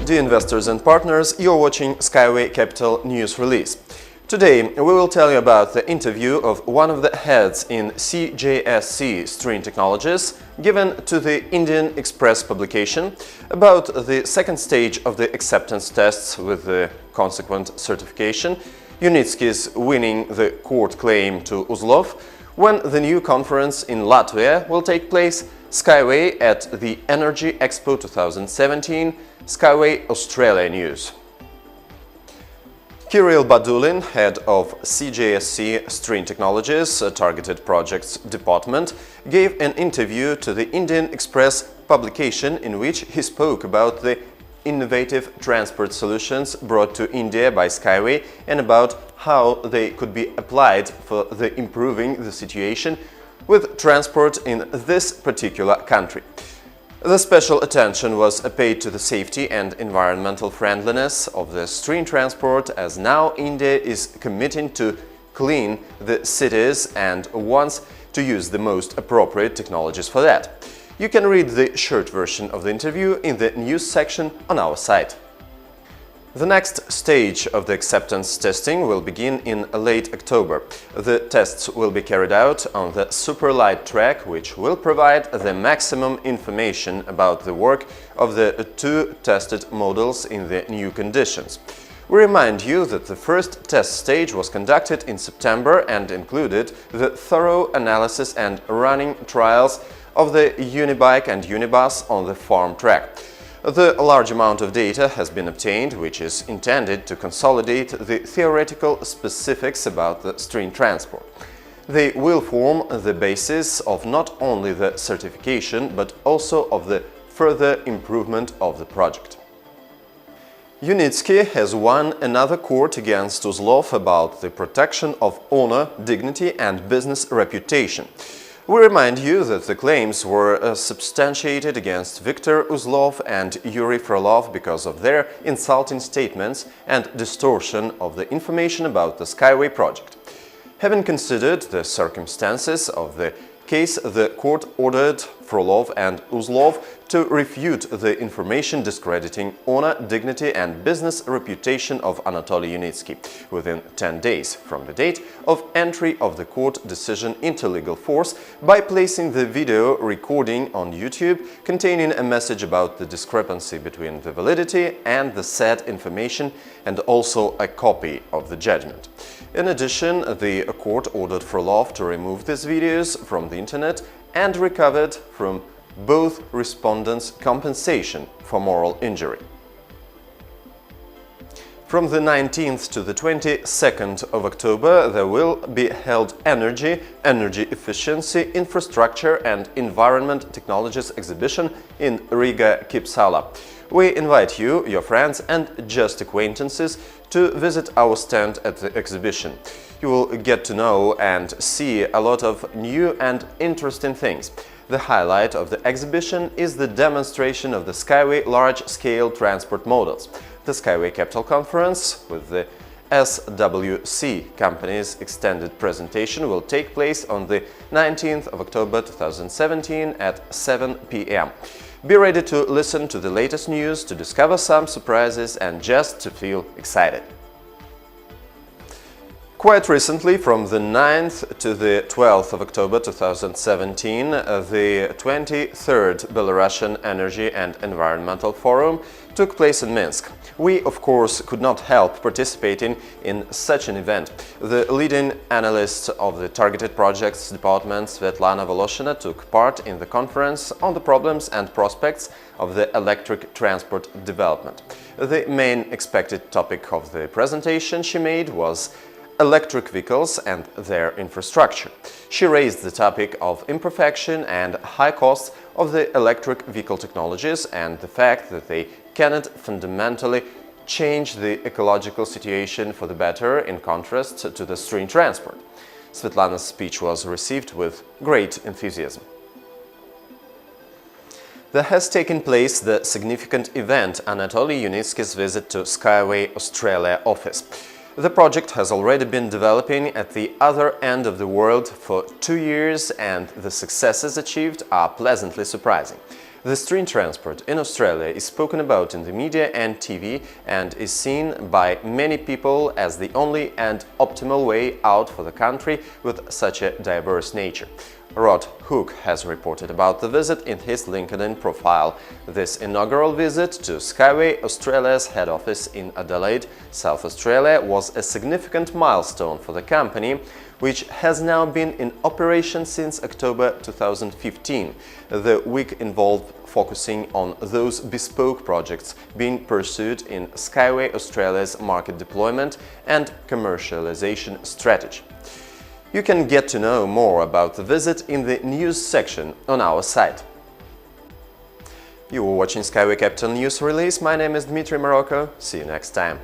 Dear investors and partners, you're watching SkyWay Capital News Release. Today we will tell you about the interview of one of the heads in CJSC String Technologies given to the Indian Express publication about the second stage of the acceptance tests with the consequent certification, Unitsky's winning the court claim to Uzlov, when the new conference in Latvia will take place, SkyWay at the Energy Expo 2017, SkyWay Australia News. Kirill Badulin, head of CJSC String Technologies Targeted Projects Department, gave an interview to the Indian Express publication in which he spoke about the innovative transport solutions brought to India by SkyWay and about how they could be applied for improving the situation with transport in this particular country. The special attention was paid to the safety and environmental friendliness of the string transport, as now India is committing to clean the cities and wants to use the most appropriate technologies for that. You can read the short version of the interview in the news section on our site. The next stage of the acceptance testing will begin in late October. The tests will be carried out on the super light track, which will provide the maximum information about the work of the two tested models in the new conditions. We remind you that the first test stage was conducted in September and included the thorough analysis and running trials of the Unibike and Unibus on the farm track. The large amount of data has been obtained, which is intended to consolidate the theoretical specifics about the string transport. They will form the basis of not only the certification, but also of the further improvement of the project. Unitsky has won another court against Uzlov about the protection of honor, dignity and business reputation. We remind you that the claims were substantiated against Viktor Uzlov and Yuri Frolov because of their insulting statements and distortion of the information about the SkyWay project. Having considered the circumstances of the case, the court ordered Frolov and Uzlov to refute the information discrediting honor, dignity and business reputation of Anatoly Unitsky within 10 days from the date of entry of the court decision into legal force by placing the video recording on YouTube containing a message about the discrepancy between the validity and the said information and also a copy of the judgment. In addition, the court ordered Frolov to remove these videos from the internet and recovered from both respondents compensation for moral injury. From the 19th to the 22nd of October, there will be held energy efficiency, infrastructure and environment technologies exhibition in Riga, Kipsala. We invite you, your friends and just acquaintances to visit our stand at the exhibition. You will get to know and see a lot of new and interesting things. The highlight of the exhibition is the demonstration of the SkyWay large-scale transport models. The SkyWay Capital Conference with the SWC company's extended presentation will take place on the 19th of October 2017 at 7 p.m. Be ready to listen to the latest news, to discover some surprises and just to feel excited. Quite recently, from the 9th to the 12th of October 2017, the 23rd Belarusian Energy and Environmental Forum took place in Minsk. We, of course, could not help participating in such an event. The leading analyst of the Targeted Projects Department, Svetlana Voloshina, took part in the conference on the problems and prospects of the electric transport development. The main expected topic of the presentation she made was electric vehicles and their infrastructure. She raised the topic of imperfection and high costs of the electric vehicle technologies and the fact that they cannot fundamentally change the ecological situation for the better in contrast to the string transport. Svetlana's speech was received with great enthusiasm. There has taken place the significant event Anatoly Unitsky's visit to SkyWay Australia office. The project has already been developing at the other end of the world for 2 years and the successes achieved are pleasantly surprising. The stream transport in Australia is spoken about in the media and TV and is seen by many people as the only and optimal way out for the country with such a diverse nature. Rod Hook has reported about the visit in his LinkedIn profile. This inaugural visit to SkyWay, Australia's head office in Adelaide, South Australia, was a significant milestone for the company, which has now been in operation since October 2015. The week involved focusing on those bespoke projects being pursued in SkyWay Australia's market deployment and commercialization strategy. You can get to know more about the visit in the news section on our site. You were watching SkyWay Capital News Release. My name is Dmitry Morocco. See you next time.